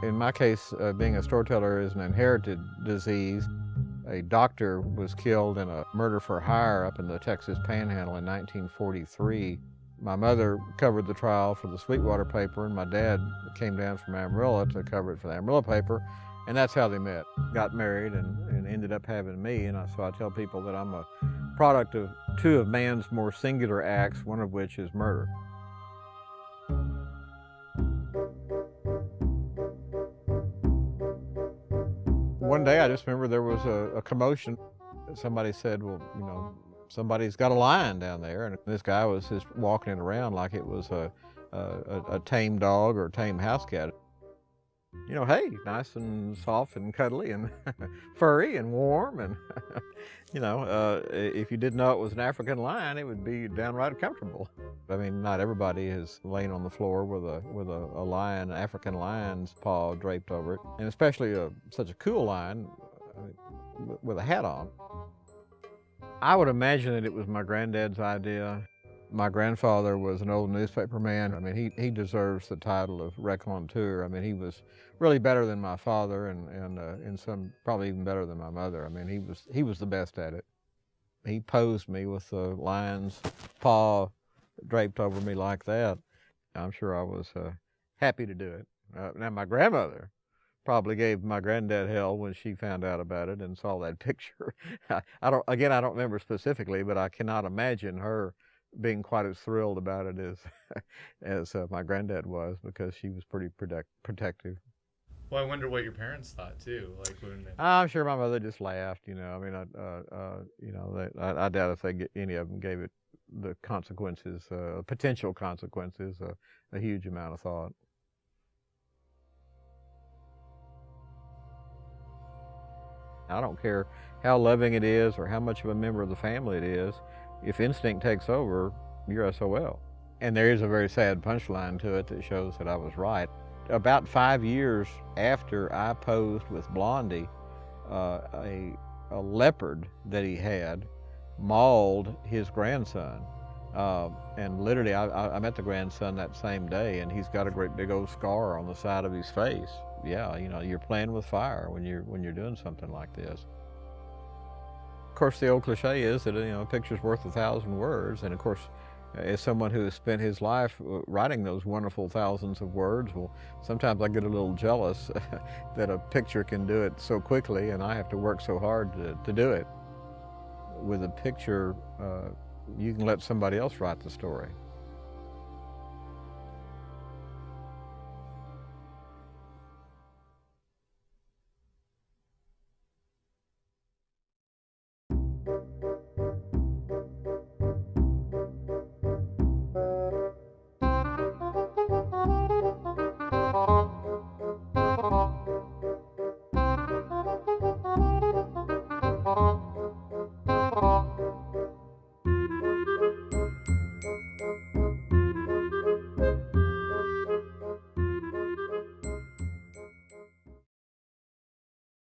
In my case, being a storyteller is an inherited disease. A doctor was killed in a murder for hire up in the Texas Panhandle in 1943. My mother covered the trial for the Sweetwater paper, and my dad came down from Amarillo to cover it for the Amarillo paper, and that's how they met. Got married and ended up having me, and so I tell people that I'm a product of two of man's more singular acts, one of which is murder. One day I just remember there was a commotion. Somebody said, well, you know, somebody's got a lion down there, and this guy was just walking it around like it was a tame dog or a tame house cat. You know, hey, nice and soft and cuddly and furry and warm, and you know, if you didn't know it was an African lion, it would be downright comfortable. I mean, not everybody is laying on the floor with a lion, an African lion's paw draped over it, and especially such a cool lion with a hat on. I would imagine that it was my granddad's idea. My grandfather was an old newspaper man. I mean, he deserves the title of raconteur. I mean, he was really better than my father, and in some probably even better than my mother. I mean, he was the best at it. He posed me with the lion's paw draped over me like that. I'm sure I was happy to do it. Now, my grandmother probably gave my granddad hell when she found out about it and saw that picture. I don't remember specifically, but I cannot imagine her being quite as thrilled about it as my granddad was, because she was pretty protective. Well, I wonder what your parents thought too. Like when I'm sure my mother just laughed. You know, I mean, you know, I doubt if any of them gave it the consequences, potential consequences, a huge amount of thought. I don't care how loving it is or how much of a member of the family it is. If instinct takes over, you're SOL. And there is a very sad punchline to it that shows that I was right. About 5 years after I posed with Blondie, a leopard that he had mauled his grandson. And literally, I met the grandson that same day, and he's got a great big old scar on the side of his face. Yeah, you know, you're playing with fire when you're doing something like this. Of course, the old cliche is that, you know, a picture's worth 1,000 words, and of course, as someone who has spent his life writing those wonderful thousands of words, well, sometimes I get a little jealous that a picture can do it so quickly, and I have to work so hard to do it. With a picture, you can let somebody else write the story.